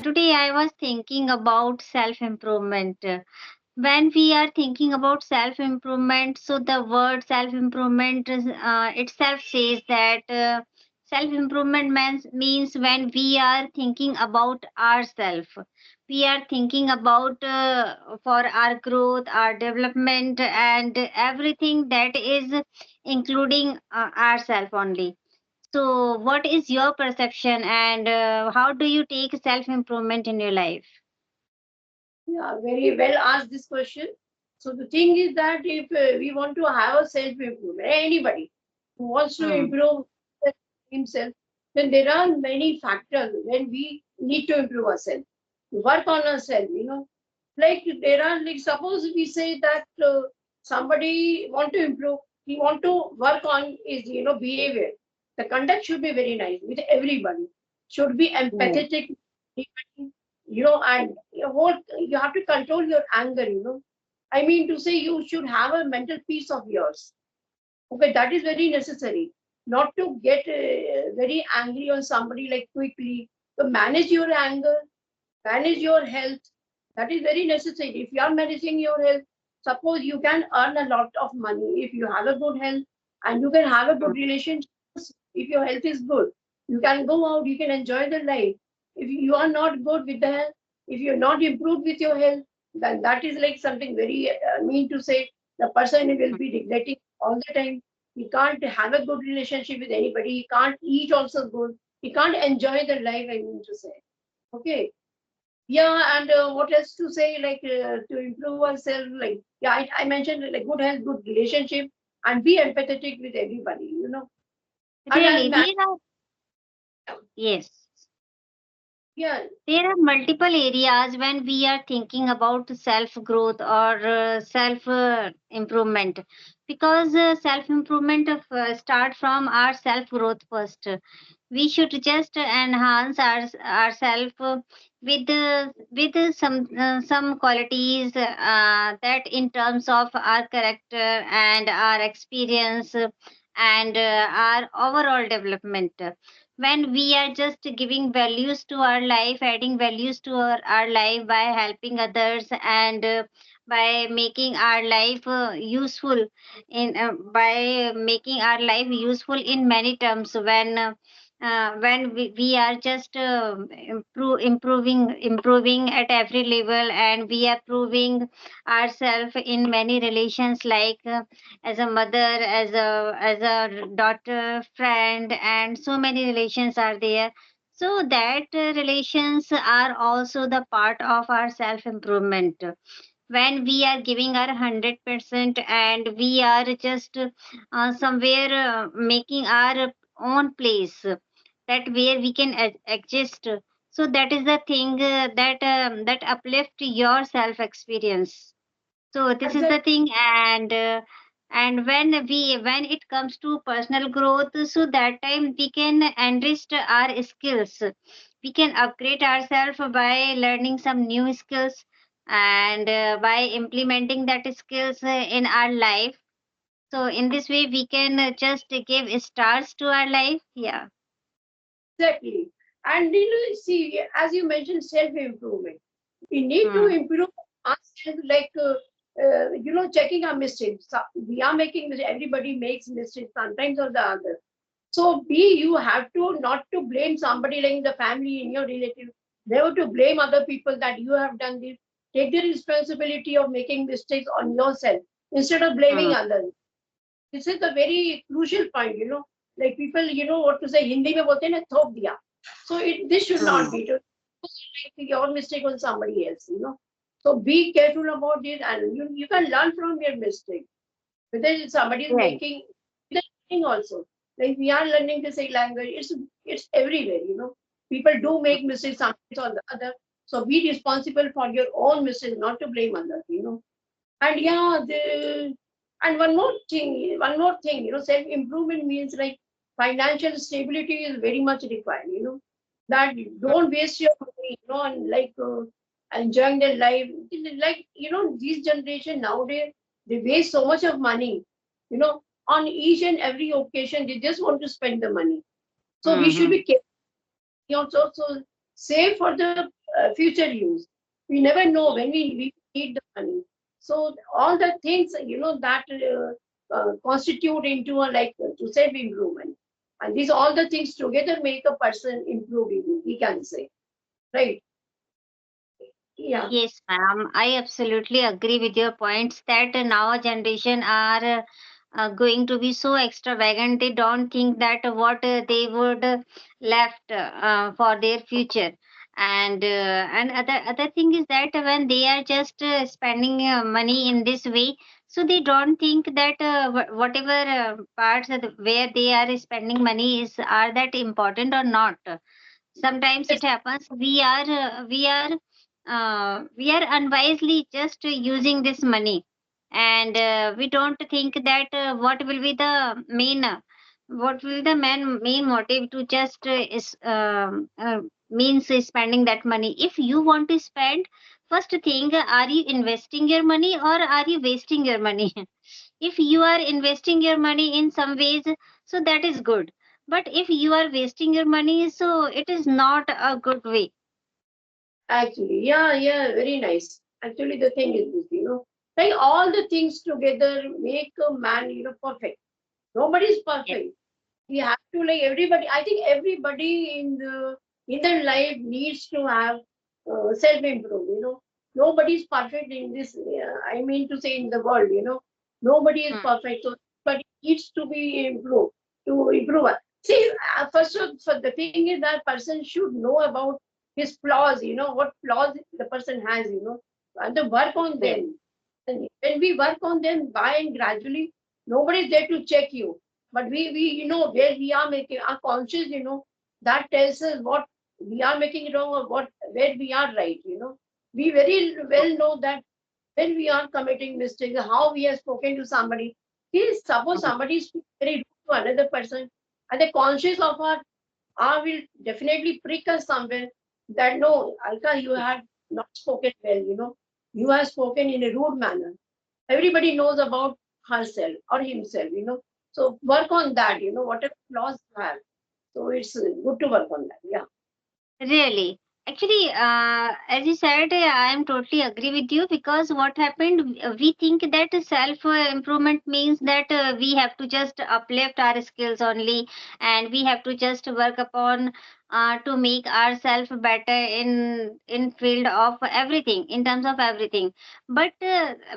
Today I was thinking about self improvement. When we are thinking about self improvement, so the word self improvement itself says that self improvement means when we are thinking about ourselves, we are thinking about for our growth, our development, and everything that is including ourselves only. So, what is your perception, and how do you take self improvement in your life? Yeah, very well asked this question. So the thing is that if we want to have a self-improvement, anybody who wants to Hmm. improve himself, then there are many factors when we need to improve ourselves, work on ourselves. Like there are, like suppose we say that somebody want to improve, he want to work on his behavior. The conduct should be very nice with everybody. Should be Yes. empathetic, and you have to control your anger. I mean to say you should have a mental peace of yours. Okay, that is very necessary. Not to get very angry on somebody like quickly. To manage your anger, manage your health. That is very necessary. If you are managing your health, suppose you can earn a lot of money if you have a good health and you can have a Hmm. good relationship. If your health is good, you can go out, you can enjoy the life. If you are not good with the health, if you're not improved with your health, then that is like something very mean to say. The person will be regretting all the time. He can't have a good relationship with anybody. He can't eat also good. He can't enjoy the life, I mean to say. Okay. Yeah, and what else to say? Like to improve ourselves, like yeah, I mentioned like good health, good relationship, and be empathetic with everybody. And Really, man, there are, yes, yeah, there are multiple areas when we are thinking about self growth or self improvement, because self improvement start from our self growth first. We should just enhance ourselves with some qualities that in terms of our character and our experience and our overall development. When we are just giving values to our life, adding values to our life by helping others, and by making our life useful in by making our life useful in many terms, when we are just improving at every level, and we are proving ourselves in many relations, like as a mother, as a daughter, friend, and so many relations are there. So that relations are also the part of our self improvement. When we are giving our 100% and we are just somewhere making our own place, that where we can exist. So that is the thing that uplift your self experience. So this is the exactly. thing. And when it comes to personal growth, so that time we can enrich our skills, we can upgrade ourselves by learning some new skills, and by implementing that skills in our life. So in this way we can just give stars to our life. Yeah. Exactly. And see, as you mentioned, self-improvement. We need to Hmm. improve ourselves, like checking our mistakes. We are making mistakes. Everybody makes mistakes sometimes or the other. So you have to not to blame somebody like in the family, in your relative. Never to blame other people that you have done this. Take the responsibility of making mistakes on yourself instead of blaming Hmm. others. This is a very crucial point. Like people, what to say, Hindi mein bolte hain na, thok diya. So this should not Hmm. be to take your mistake on somebody else. So be careful about it, and you can learn from your mistake. Whether somebody is Right. making the learning also. Like we are learning to say language, it's everywhere. People do make mistakes sometimes or the other. So be responsible for your own mistakes, not to blame others. And yeah, and one more thing, self improvement means like financial stability is very much required. That you don't waste your money, and like enjoying their life. Like, this generation nowadays, they waste so much of money, on each and every occasion, they just want to spend the money. So we should Mm-hmm. be careful also, so save for the future use. We never know when we need the money. So all the things, that constitute into a, like, to self improvement, and these all the things together make a person improve. We can say, right? Yeah. Yes, ma'am. I absolutely agree with your points that now generation are going to be so extravagant. They don't think that what they would left for their future. And other thing is that when they are just spending money in this way, so they don't think that whatever parts of where they are spending money is are that important or not. Sometimes Yes, it happens we are unwisely just using this money, and we don't think that what will be the main motive to just means spending that money. If you want to spend, first think, are you investing your money or are you wasting your money? If you are investing your money in some ways, so that is good, but if you are wasting your money, so it is not a good way. actually, yeah, yeah, very nice. Actually, the thing is this, like all the things together make a man, perfect. Nobody is Yes. perfect. We have to, like, everybody. I think everybody in their life needs to have self improve. Nobody is perfect in this. I mean to say, in the world, nobody is Hmm. perfect. So, but needs to be improved to improve. See, first of all, the thing is that person should know about his flaws. What flaws the person has. And to work on Yes. them. And when we work on them by and gradually, nobody is there to check you, but we where we are making our conscious, that tells us what we are making wrong or what where we are right. We very well know that when we are committing mistakes, how we have spoken to somebody. Suppose Mhm. somebody is very rude to another person, and the conscious of our will definitely prick us somewhere that no, Alka, you had not spoken well. You have spoken in a rude manner. Everybody knows about herself or himself. So work on that. Whatever flaws you have. So it's good to work on that. Yeah. Really, actually, as you said, I am totally agree with you, because what happened, we think that self improvement means that we have to just uplift our skills only, and we have to just work upon to make ourselves better in field of everything, in terms of everything. But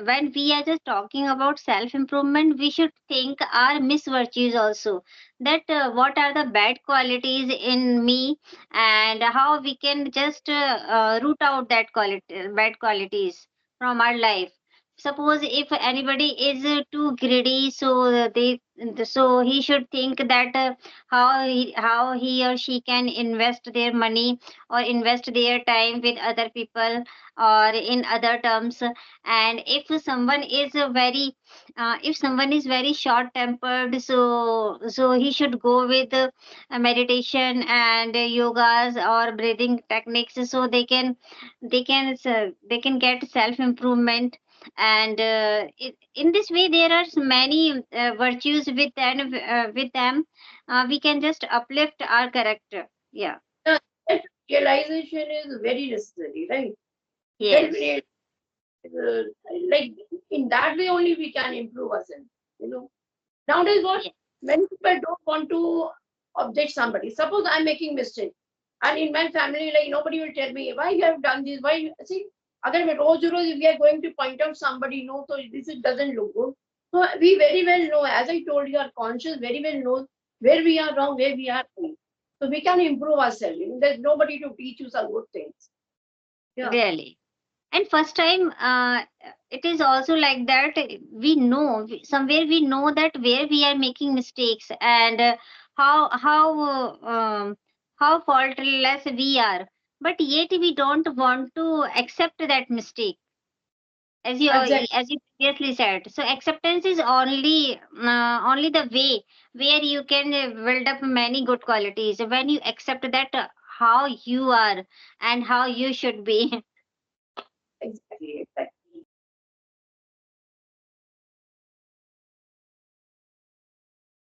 when we are just talking about self improvement, we should think our miss virtues also, that what are the bad qualities in me, and how we can just root out that quality bad qualities from our life. Suppose if anybody is too greedy, so so he should think that how he or she can invest their money or invest their time with other people or in other terms. And if someone is very short tempered, so he should go with meditation and yogas or breathing techniques, so they can get self improvement. And in this way there are many virtues with them. We can just uplift our character. Yeah. Yeah, that realization is very necessary, right? Self Yes. uh, like in that way only we can improve ourselves. Nowadays, what Yes. many people don't want to object somebody. Suppose I'm making mistake, and in my family, like nobody will tell me why you have done this. Why see? Other way, roz if we are going to point out somebody, no, so doesn't look good. So we very well know, as I told you, our conscious very well knows where we are wrong, where we are right. So we can improve ourselves. There's nobody to teach you some good things. Yeah, Really. And first time it is also like that, we know somewhere we know that where we are making mistakes, and how faultless we are, but yet we don't want to accept that mistake, exactly. as you previously said. So acceptance is only the way where you can build up many good qualities, when you accept that how you are and how you should be. Exactly.